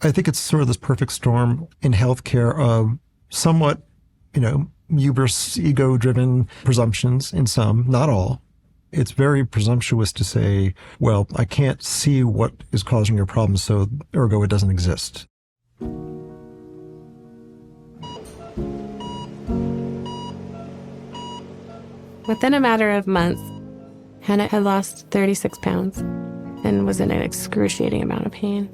I think it's sort of this perfect storm in healthcare of somewhat, hubris, ego-driven presumptions in some, not all. It's very presumptuous to say, well, I can't see what is causing your problem, so ergo it doesn't exist. Within a matter of months, Hannah had lost 36 pounds and was in an excruciating amount of pain.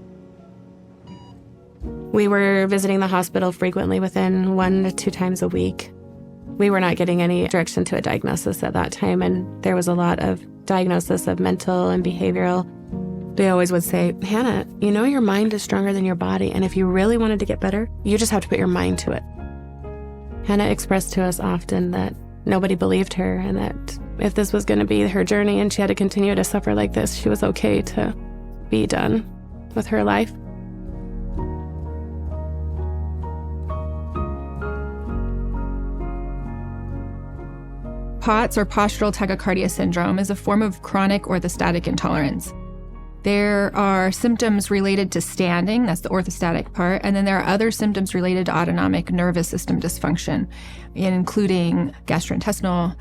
We were visiting the hospital frequently, within 1 to 2 times a week. We were not getting any direction to a diagnosis at that time, and there was a lot of diagnosis of mental and behavioral. They always would say, Hannah, your mind is stronger than your body, and if you really wanted to get better, you just have to put your mind to it. Hannah expressed to us often that nobody believed her, and that if this was going to be her journey and she had to continue to suffer like this, she was okay to be done with her life. POTS, or Postural Tachycardia Syndrome, is a form of chronic orthostatic intolerance. There are symptoms related to standing, that's the orthostatic part, and then there are other symptoms related to autonomic nervous system dysfunction, including gastrointestinal,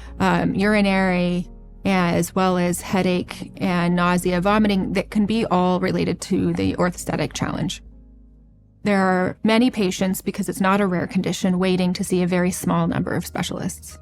urinary, as well as headache and nausea, vomiting, that can be all related to the orthostatic challenge. There are many patients, because it's not a rare condition, waiting to see a very small number of specialists.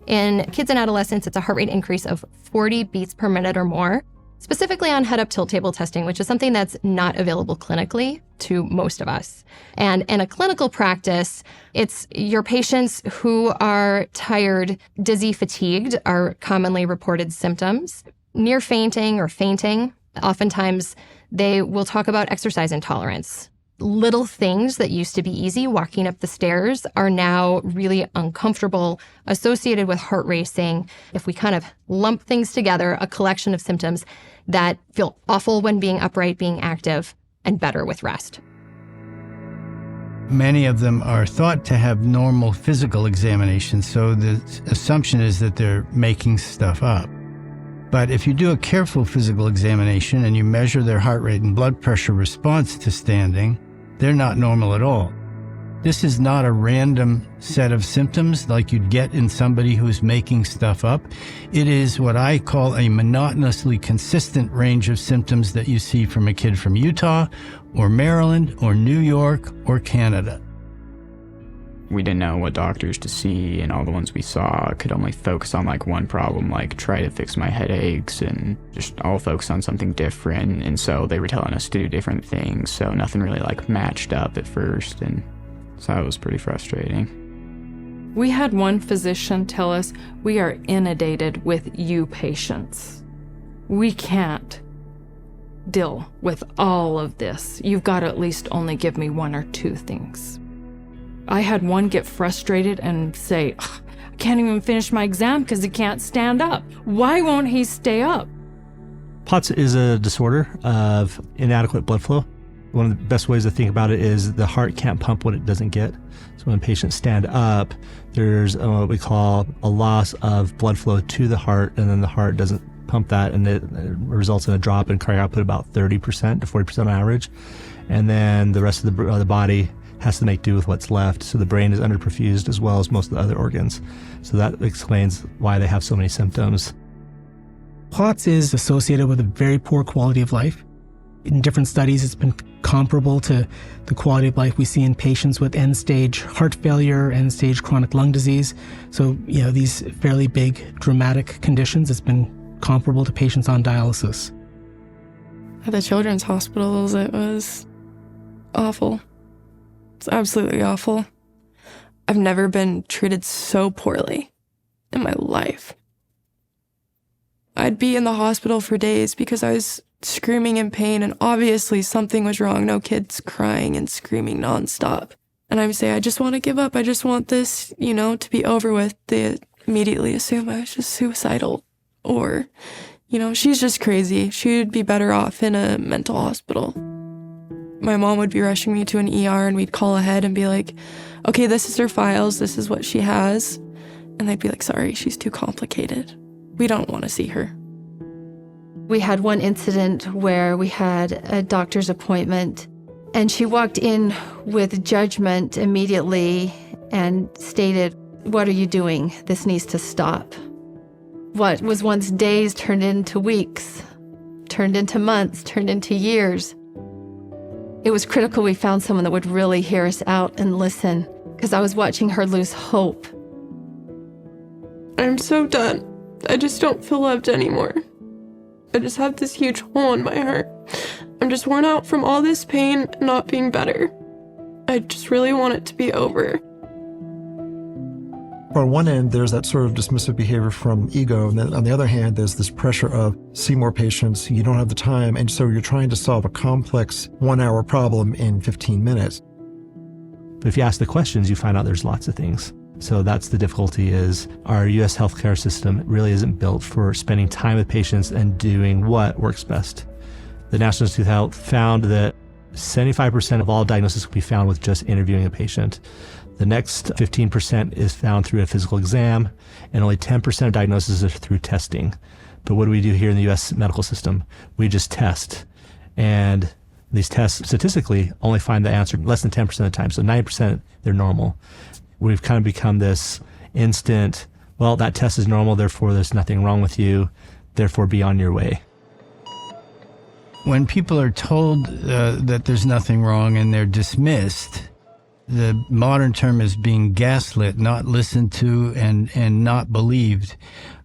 In kids and adolescents, it's a heart rate increase of 40 beats per minute or more, specifically on head-up tilt table testing, which is something that's not available clinically to most of us. And in a clinical practice, it's your patients who are tired, dizzy, fatigued are commonly reported symptoms. Near fainting or fainting, oftentimes they will talk about exercise intolerance. Little things that used to be easy, walking up the stairs, are now really uncomfortable, associated with heart racing. If we kind of lump things together, a collection of symptoms that feel awful when being upright, being active, and better with rest. Many of them are thought to have normal physical examinations, so the assumption is that they're making stuff up. But if you do a careful physical examination and you measure their heart rate and blood pressure response to standing, they're not normal at all. This is not a random set of symptoms like you'd get in somebody who's making stuff up. It is what I call a monotonously consistent range of symptoms that you see from a kid from Utah or Maryland or New York or Canada. We didn't know what doctors to see, and all the ones we saw could only focus on one problem, try to fix my headaches, and just all focus on something different. And so they were telling us to do different things, so nothing really matched up at first, and so that was pretty frustrating. We had one physician tell us, we are inundated with you patients. We can't deal with all of this. You've got to at least only give me 1 or 2 things. I had one get frustrated and say, I can't even finish my exam because he can't stand up. Why won't he stay up? POTS is a disorder of inadequate blood flow. One of the best ways to think about it is the heart can't pump what it doesn't get. So when patients stand up, there's what we call a loss of blood flow to the heart, and then the heart doesn't pump that, and it results in a drop in cardiac output about 30% to 40% on average. And then the rest of the body has to make do with what's left. So the brain is underperfused as well as most of the other organs. So that explains why they have so many symptoms. POTS is associated with a very poor quality of life. In different studies, it's been comparable to the quality of life we see in patients with end-stage heart failure, end-stage chronic lung disease. So, these fairly big, dramatic conditions, it's been comparable to patients on dialysis. At the children's hospitals, it was awful. It's absolutely awful. I've never been treated so poorly in my life. I'd be in the hospital for days because I was screaming in pain, and obviously something was wrong. No kids crying and screaming nonstop. And I would say, I just want to give up. I just want this, to be over with. They immediately assume I was just suicidal, or, she's just crazy. She would be better off in a mental hospital. My mom would be rushing me to an ER, and we'd call ahead and be like, okay, this is her files, this is what she has. And they'd be like, sorry, she's too complicated. We don't want to see her. We had one incident where we had a doctor's appointment, And she walked in with judgment immediately and stated, "What are you doing? This needs to stop." What was once days turned into weeks, turned into months, turned into years. It was critical we found someone that would really hear us out and listen, because I was watching her lose hope. I'm so done. I just don't feel loved anymore. I just have this huge hole in my heart. I'm just worn out from all this pain and not being better. I just really want it to be over. On one end, there's that sort of dismissive behavior from ego, and then on the other hand, there's this pressure of see more patients, you don't have the time, and so you're trying to solve a complex 1-hour problem in 15 minutes. But if you ask the questions, you find out there's lots of things. So that's the difficulty, is our U.S. healthcare system really isn't built for spending time with patients and doing what works best. The National Institute of Health found that 75% of all diagnoses can be found with just interviewing a patient. The next 15% is found through a physical exam, and only 10% of diagnoses are through testing. But what do we do here in the U.S. medical system? We just test. And these tests statistically only find the answer less than 10% of the time. So 90%, they're normal. We've kind of become this instant, well, that test is normal, therefore there's nothing wrong with you, therefore be on your way. When people are told that there's nothing wrong and they're dismissed, the modern term is being gaslit, not listened to and not believed.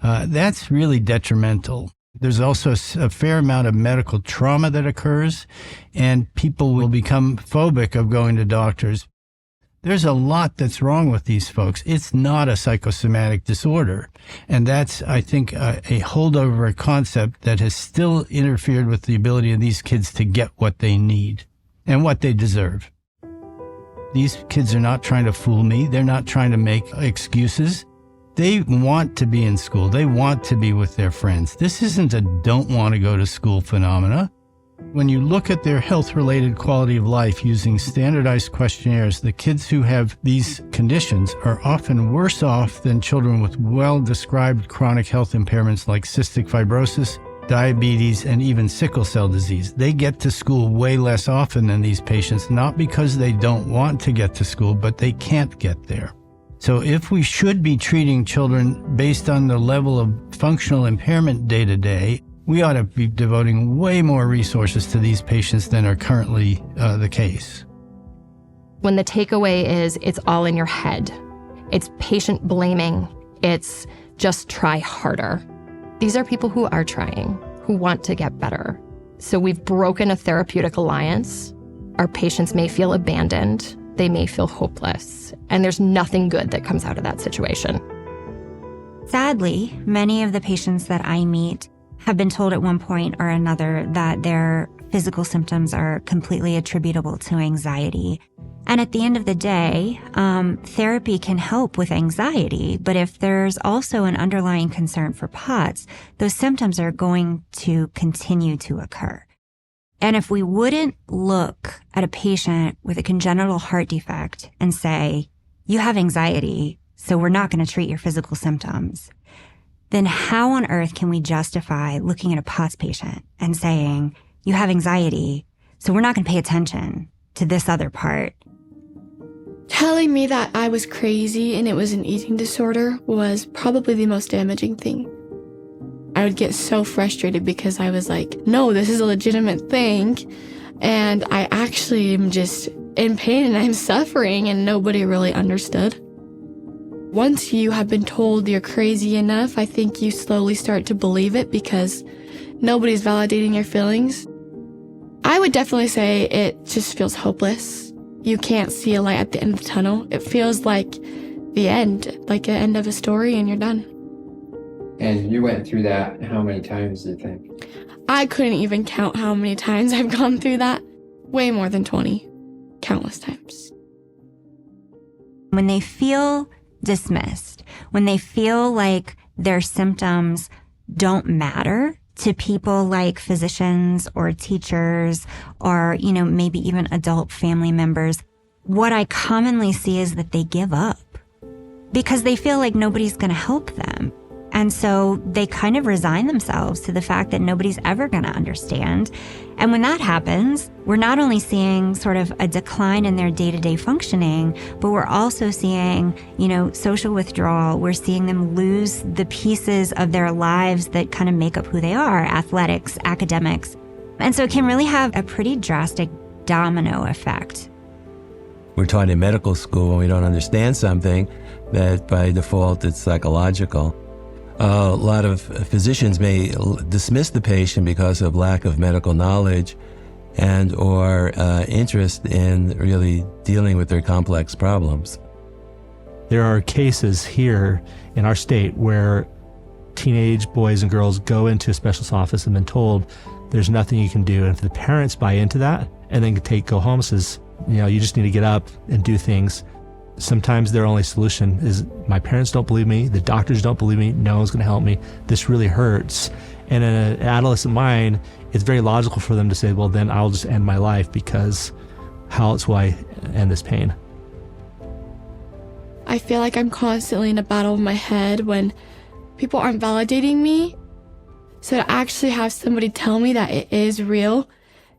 That's really detrimental. There's also a fair amount of medical trauma that occurs, and people will become phobic of going to doctors. There's a lot that's wrong with these folks. It's not a psychosomatic disorder. And that's, I think, a holdover concept that has still interfered with the ability of these kids to get what they need and what they deserve. These kids are not trying to fool me. They're not trying to make excuses. They want to be in school. They want to be with their friends. This isn't a don't want to go to school phenomena. When you look at their health-related quality of life using standardized questionnaires, the kids who have these conditions are often worse off than children with well-described chronic health impairments like cystic fibrosis, diabetes, and even sickle cell disease. They get to school way less often than these patients, not because they don't want to get to school, but they can't get there. So if we should be treating children based on the level of functional impairment day to day, we ought to be devoting way more resources to these patients than are currently the case. When the takeaway is it's all in your head, it's patient blaming, it's just try harder. These are people who are trying, who want to get better. So we've broken a therapeutic alliance. Our patients may feel abandoned. They may feel hopeless. And there's nothing good that comes out of that situation. Sadly, many of the patients that I meet have been told at one point or another that their physical symptoms are completely attributable to anxiety. And at the end of the day, therapy can help with anxiety, but if there's also an underlying concern for POTS, those symptoms are going to continue to occur. And if we wouldn't look at a patient with a congenital heart defect and say, you have anxiety, so we're not going to treat your physical symptoms, then how on earth can we justify looking at a POTS patient and saying, you have anxiety, so we're not going to pay attention to this other part? Telling me that I was crazy and it was an eating disorder was probably the most damaging thing. I would get so frustrated because I was like, no, this is a legitimate thing. And I actually am just in pain and I'm suffering, and nobody really understood. Once you have been told you're crazy enough, I think you slowly start to believe it because nobody's validating your feelings. I would definitely say it just feels hopeless. You can't see a light at the end of the tunnel. It feels like the end, like the end of a story, and you're done. And you went through that how many times, do you think? I couldn't even count how many times I've gone through that. Way more than 20. Countless times. When they feel dismissed, when they feel like their symptoms don't matter to people like physicians or teachers or, maybe even adult family members, what I commonly see is that they give up because they feel like nobody's going to help them. And so they kind of resign themselves to the fact that nobody's ever going to understand. And when that happens, we're not only seeing sort of a decline in their day-to-day functioning, but we're also seeing, social withdrawal. We're seeing them lose the pieces of their lives that kind of make up who they are, athletics, academics. And so it can really have a pretty drastic domino effect. We're taught in medical school when we don't understand something that by default it's psychological. A lot of physicians may dismiss the patient because of lack of medical knowledge and or interest in really dealing with their complex problems. There are cases here in our state where teenage boys and girls go into a specialist office and been told there's nothing you can do. And if the parents buy into that and then go home and says, you just need to get up and do things. Sometimes their only solution is, my parents don't believe me, the doctors don't believe me, no one's going to help me, this really hurts. And in an adolescent mind, it's very logical for them to say, well, then I'll just end my life, because how else will I end this pain? I feel like I'm constantly in a battle in my head when people aren't validating me. So to actually have somebody tell me that it is real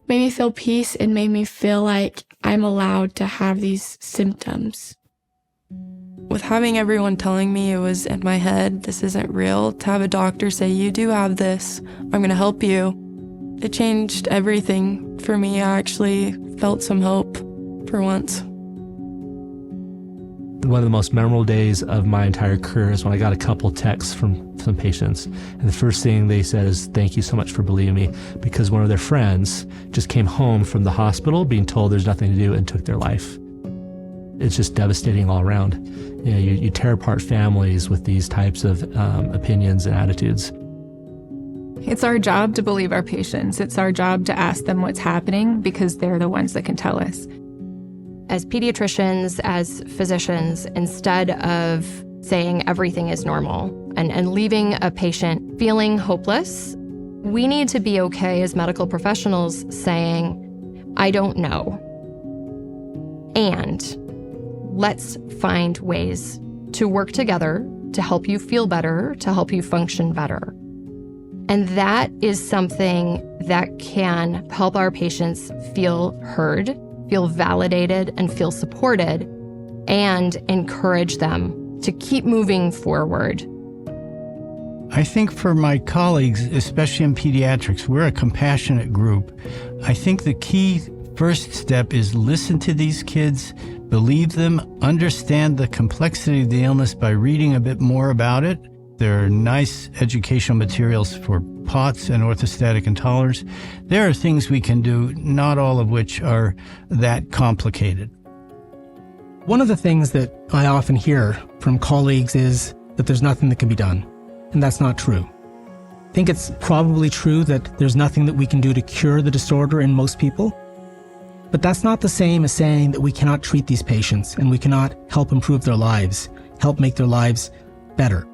made me feel peace and made me feel like I'm allowed to have these symptoms. With having everyone telling me it was in my head, this isn't real, to have a doctor say, you do have this, I'm going to help you, it changed everything for me. I actually felt some hope for once. One of the most memorable days of my entire career is when I got a couple texts from some patients. And the first thing they said is, thank you so much for believing me, because one of their friends just came home from the hospital being told there's nothing to do and took their life. It's just devastating all around. You tear apart families with these types of opinions and attitudes. It's our job to believe our patients. It's our job to ask them what's happening, because they're the ones that can tell us. As pediatricians, as physicians, instead of saying everything is normal and leaving a patient feeling hopeless, we need to be okay as medical professionals saying, I don't know. And let's find ways to work together to help you feel better, to help you function better. And that is something that can help our patients feel heard, feel validated, and feel supported, and encourage them to keep moving forward. I think for my colleagues, especially in pediatrics, we're a compassionate group. I think the key first step is listen to these kids, believe them, understand the complexity of the illness by reading a bit more about it. There are nice educational materials for POTS and orthostatic intolerance. There are things we can do, not all of which are that complicated. One of the things that I often hear from colleagues is that there's nothing that can be done, and that's not true. I think it's probably true that there's nothing that we can do to cure the disorder in most people, but that's not the same as saying that we cannot treat these patients and we cannot help improve their lives, help make their lives better.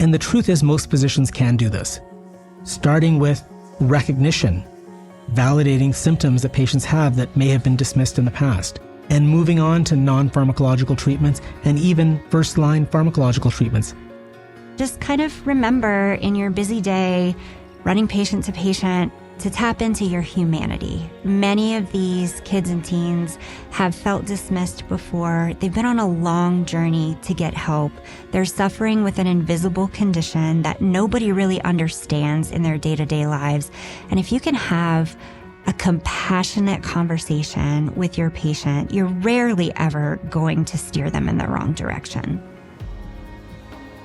And the truth is, most physicians can do this, starting with recognition, validating symptoms that patients have that may have been dismissed in the past, and moving on to non-pharmacological treatments and even first-line pharmacological treatments. Just kind of remember in your busy day, running patient to patient, to tap into your humanity. Many of these kids and teens have felt dismissed before. They've been on a long journey to get help. They're suffering with an invisible condition that nobody really understands in their day-to-day lives. And if you can have a compassionate conversation with your patient, you're rarely ever going to steer them in the wrong direction.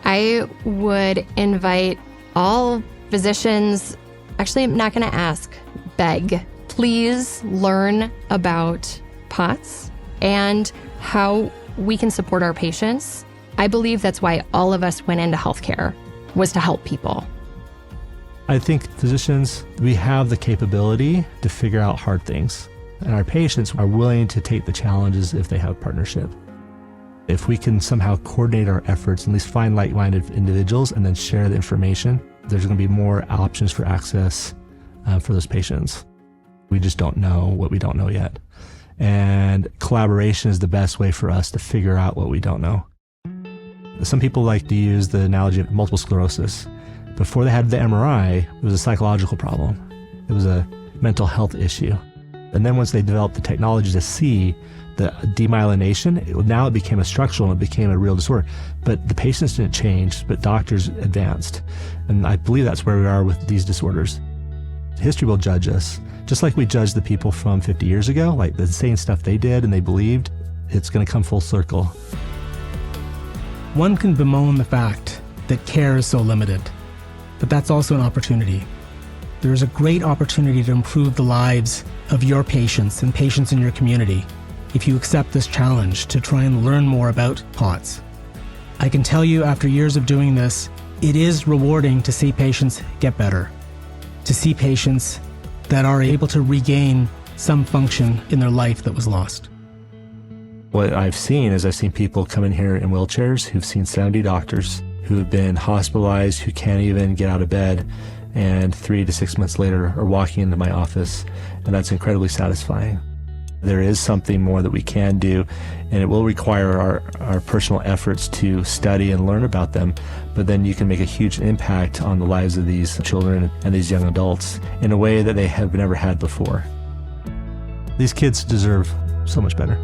I would invite all physicians, actually, I'm not going to ask, beg, please learn about POTS and how we can support our patients. I believe that's why all of us went into healthcare, was to help people. I think physicians, we have the capability to figure out hard things, and our patients are willing to take the challenges if they have partnership. If we can somehow coordinate our efforts, at least find like-minded individuals and then share the information, there's going to be more options for access for those patients. We just don't know what we don't know yet. And collaboration is the best way for us to figure out what we don't know. Some people like to use the analogy of multiple sclerosis. Before they had the MRI, it was a psychological problem. It was a mental health issue. And then once they developed the technology to see the demyelination, now it became a structural and it became a real disorder. But the patients didn't change, but doctors advanced. And I believe that's where we are with these disorders. History will judge us. Just like we judged the people from 50 years ago, like the same stuff they did and they believed, it's going to come full circle. One can bemoan the fact that care is so limited, but that's also an opportunity. There is a great opportunity to improve the lives of your patients and patients in your community if you accept this challenge to try and learn more about POTS. I can tell you after years of doing this, it is rewarding to see patients get better, to see patients that are able to regain some function in their life that was lost. What I've seen is I've seen people come in here in wheelchairs who've seen 70 doctors, who've been hospitalized, who can't even get out of bed, and 3 to 6 months later are walking into my office, and that's incredibly satisfying. There is something more that we can do, and it will require our personal efforts to study and learn about them, but then you can make a huge impact on the lives of these children and these young adults in a way that they have never had before. These kids deserve so much better.